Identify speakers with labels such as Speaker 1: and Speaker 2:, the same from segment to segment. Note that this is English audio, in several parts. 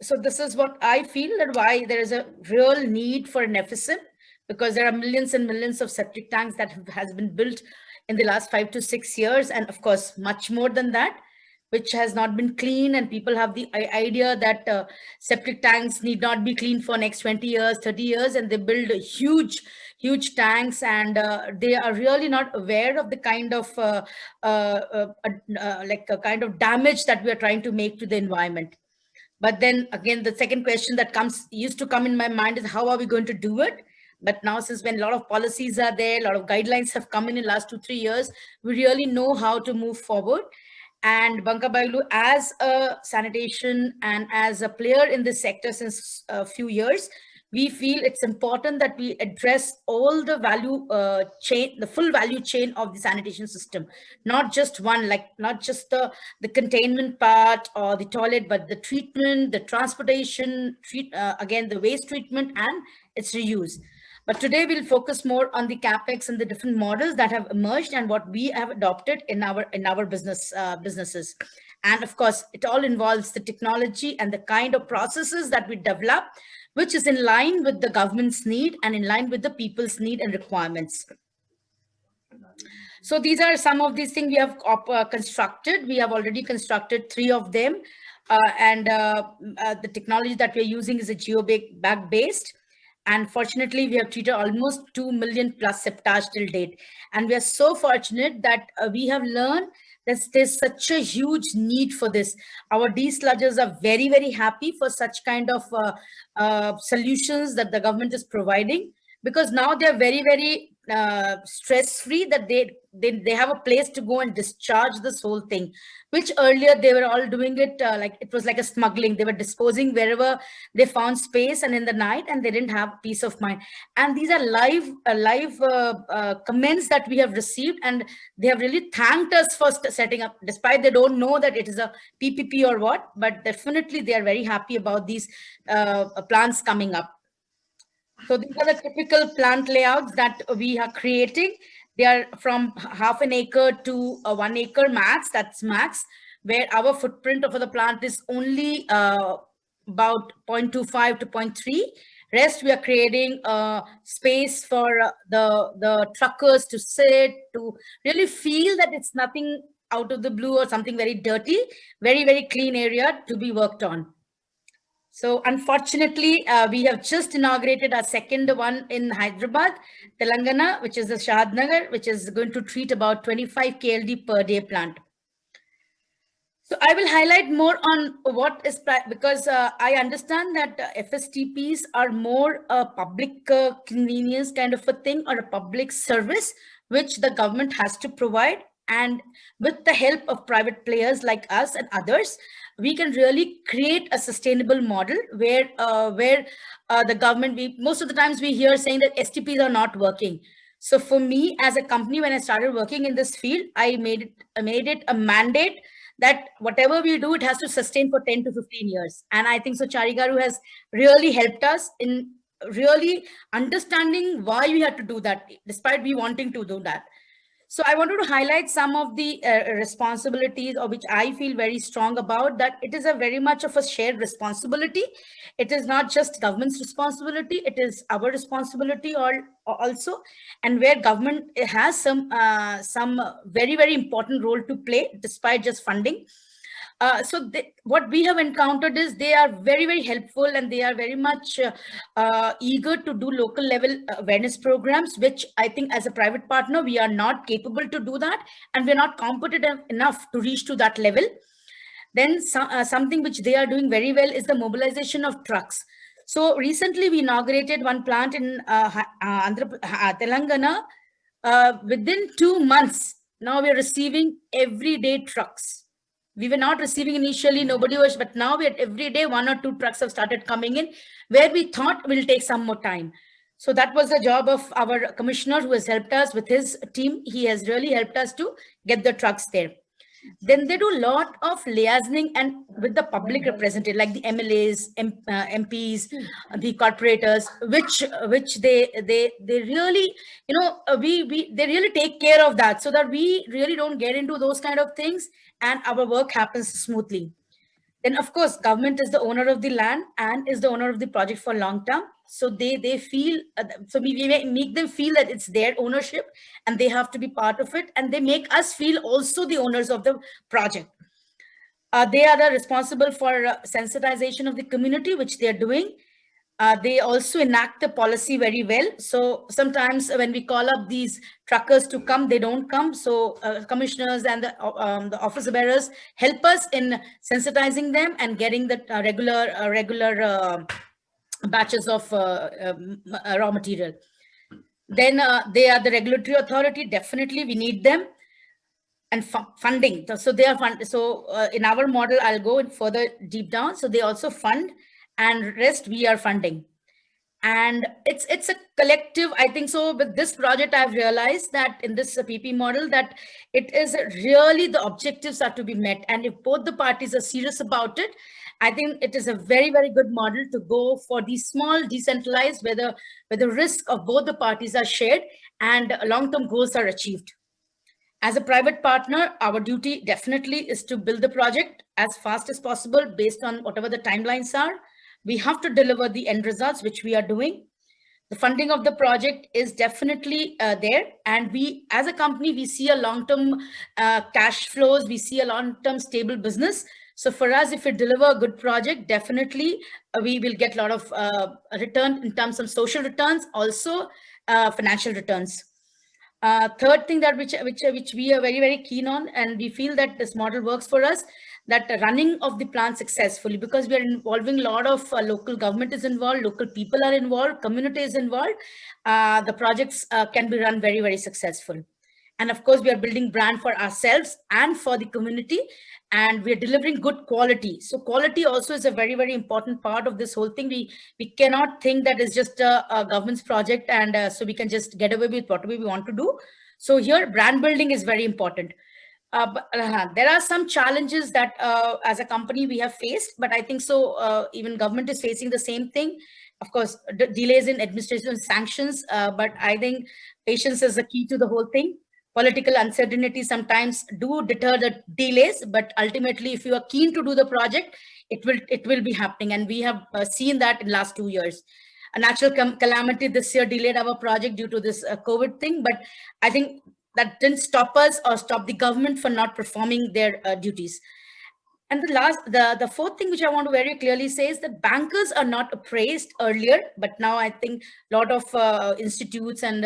Speaker 1: So this is what I feel, that why there is a real need for an FSM, because there are millions and millions of septic tanks that has been built in the last 5 to 6 years, and of course much more than that, which has not been clean. And people have the idea that septic tanks need not be cleaned for next 20 years, 30 years, and they build huge tanks, and they are really not aware of the kind of like a kind of damage that we are trying to make to the environment. But then again, the second question that comes used to come in my mind is, how are we going to do it? But now, since when a lot of policies are there, a lot of guidelines have come in the last 2 3 years, we really know how to move forward. And Bankabailu, as a sanitation and as a player in this sector since a few years, we feel it's important that we address all the value chain, the full value chain of the sanitation system, not just one, like not just the containment part or the toilet, but the treatment, the transportation, again the waste treatment and its reuse. But today we'll focus more on the capex and the different models that have emerged and what we have adopted in our businesses. And of course, it all involves the technology and the kind of processes that we develop, which is in line with the government's need and in line with the people's need and requirements. So these are some of these things we have constructed. We have already constructed 3 of them. And the technology that we're using is a geobag based. And fortunately, we have treated almost 2 million plus septage till date. And we are so fortunate that we have learned that there's such a huge need for this. Our desludgers are very, very happy for such kind of solutions that the government is providing, because now they're very, very stress free, that they have a place to go and discharge this whole thing, which earlier they were all doing it like it was like a smuggling. They were disposing wherever they found space and in the night, and they didn't have peace of mind. And these are live comments that we have received, and they have really thanked us for setting up, despite they don't know that it is a PPP or what, but definitely they are very happy about these plants coming up. So these are the typical plant layouts that we are creating. They are from half an acre to 1 acre max, that's max, where our footprint of the plant is only about 0.25 to 0.3. Rest, we are creating space for the truckers to sit, to really feel that it's nothing out of the blue or something very dirty, very, very clean area to be worked on. So unfortunately, we have just inaugurated our second one in Hyderabad, Telangana, which is the Shahadnagar, which is going to treat about 25 KLD per day plant. So I will highlight more on what is, because I understand that FSTPs are more a public convenience kind of a thing, or a public service, which the government has to provide. And with the help of private players like us and others, we can really create a sustainable model where the government, most of the times we hear saying that STPs are not working. So for me as a company, when I started working in this field, I made it a mandate that whatever we do, it has to sustain for 10 to 15 years. And I think so Charigaru has really helped us in really understanding why we had to do that, despite we wanting to do that. So I wanted to highlight some of the responsibilities, or which I feel very strong about, that it is a very much of a shared responsibility. It is not just government's responsibility, it is our responsibility also. And where government has some very, very important role to play, despite just funding. What we have encountered is they are very, very helpful, and they are very much eager to do local level awareness programs, which I think as a private partner, we are not capable to do that, and we're not competent enough to reach to that level. Then something which they are doing very well is the mobilization of trucks. So recently we inaugurated one plant in Telangana. Within 2 months, now we are receiving everyday trucks. We were not receiving initially, nobody was, but now we are every day 1 or 2 trucks have started coming in, where we thought will take some more time. So that was the job of our commissioner, who has helped us with his team. He has really helped us to get the trucks there. Then they do a lot of liaising and with the public representative, like the MLAs, MPs, the corporators, which they really, they really take care of that, so that we really don't get into those kind of things, and our work happens smoothly. Then of course government is the owner of the land and is the owner of the project for long term, so they feel so we make them feel that it's their ownership and they have to be part of it, and they make us feel also the owners of the project. They are responsible for sensitization of the community, which they are doing. They also enact the policy very well. So sometimes when we call up these truckers to come, they don't come. So commissioners and the officer bearers help us in sensitizing them and getting the regular batches of raw material. Then they are the regulatory authority. Definitely, we need them. And funding. So they are fund. So in our model, I'll go in further deep down. So they also fund, and rest we are funding. And it's a collective, I think. So with this project, I've realized that in this PP model, that it is really the objectives are to be met, and if both the parties are serious about it, I think it is a very, very good model to go for these small decentralized, where the risk of both the parties are shared and long-term goals are achieved. As a private partner, our duty definitely is to build the project as fast as possible based on whatever the timelines are. We have to deliver the end results, which we are doing. The funding of the project is definitely there. And we, as a company, we see a long-term cash flows. We see a long-term stable business. So for us, if we deliver a good project, definitely we will get a lot of return in terms of social returns, also financial returns. Third thing that which we are very, very keen on, and we feel that this model works for us, that the running of the plant successfully, because we are involving a lot of local government is involved, local people are involved, community is involved. The projects can be run very, very successful. And of course, we are building brand for ourselves and for the community, and we are delivering good quality. So quality also is a very, very important part of this whole thing. We cannot think that it's just a government's project, and so we can just get away with whatever we want to do. So here, brand building is very important. There are some challenges that as a company we have faced, but I think so even government is facing the same thing. Of course, delays in administration sanctions, but I think patience is the key to the whole thing. Political uncertainty sometimes do deter the delays, but ultimately, if you are keen to do the project, it will be happening. And we have seen that in last 2 years. A natural calamity this year delayed our project due to this COVID thing, but I think that didn't stop us or stop the government from not performing their duties. And the fourth thing which I want to very clearly say is that bankers are not appraised earlier, but now I think a lot of institutes and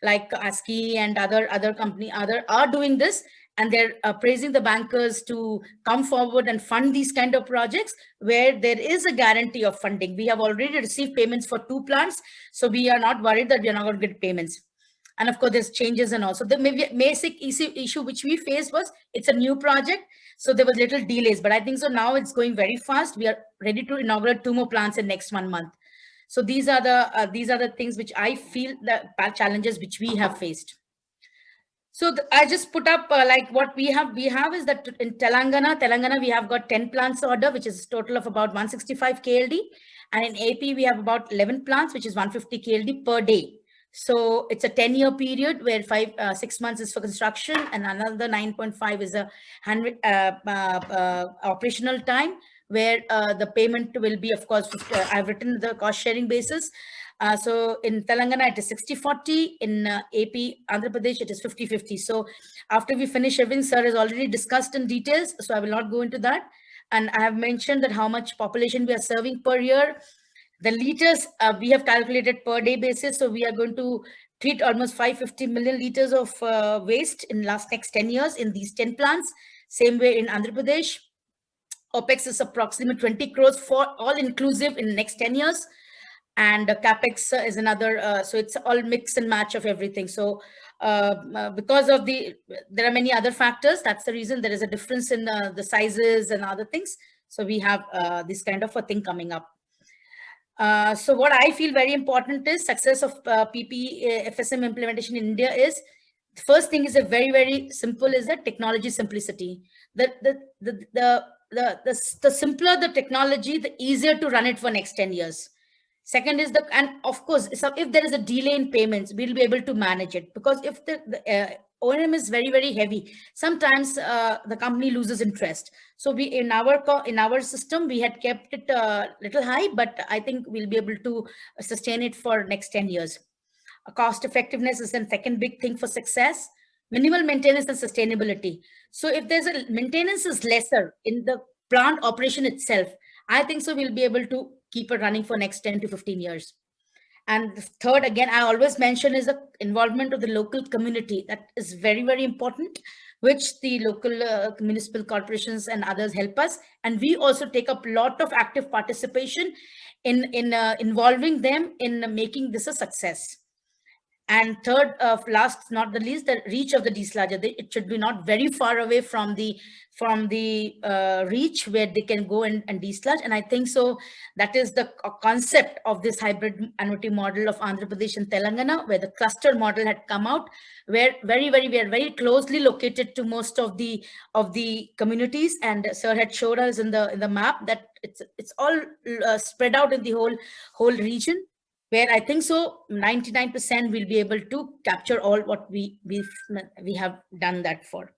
Speaker 1: like ASCII and other company are doing this, and they're praising the bankers to come forward and fund these kind of projects where there is a guarantee of funding. We have already received payments for 2 plants, so we are not worried that we are not going to get payments. And of course, there's changes, and also the basic issue which we faced was it's a new project, so there was little delays. But I think so now it's going very fast. We are ready to inaugurate 2 more plants in next 1 month. So these are the things which I feel the challenges which we have faced. So I just put up like what we have. We have is that in Telangana, we have got 10 plants order, which is a total of about 165 KLD. And in AP, we have about 11 plants, which is 150 KLD per day. So it's a 10-year period where 6 months is for construction and another 9.5 is a operational time, where the payment will be, of course, I've written the cost sharing basis. So in Telangana, it is 60-40. In AP, Andhra Pradesh, it is 50-50. So after we finish everything, sir has already discussed in details, so I will not go into that. And I have mentioned that how much population we are serving per year. The liters we have calculated per day basis. So we are going to treat almost 550 million liters of waste in next 10 years in these 10 plants. Same way in Andhra Pradesh. OPEX is approximately 20 crores for all inclusive in next 10 years. And CapEx is another, so it's all mix and match of everything. So because of there are many other factors. That's the reason there is a difference in the sizes and other things. So we have this kind of a thing coming up. So what I feel very important is success of PP FSM implementation in India is, the first thing is a very, very simple, is that technology simplicity. The simpler the technology, the easier to run it for next 10 years. Second is and of course, if there is a delay in payments, we'll be able to manage it, because if O&M is very, very heavy. Sometimes the company loses interest. So we in our system we had kept it a little high, but I think we'll be able to sustain it for next 10 years. Cost effectiveness is the second big thing for success. Minimal maintenance and sustainability. So if there's a maintenance is lesser in the plant operation itself, I think so we'll be able to keep it running for next 10 to 15 years. And the third, again, I always mention is the involvement of the local community. That is very, very important, which the local municipal corporations and others help us. And we also take up a lot of active participation in involving them in making this a success. And third, last not the least, the reach of the deslager. It should be not very far away from the reach where they can go and desludge. And I think so that is the concept of this hybrid annuity model of Andhra Pradesh and Telangana, where the cluster model had come out, where we are very closely located to most of the communities. And sir had showed us in the map that it's all spread out in the whole region, where I think so 99% will be able to capture all what we have done that for.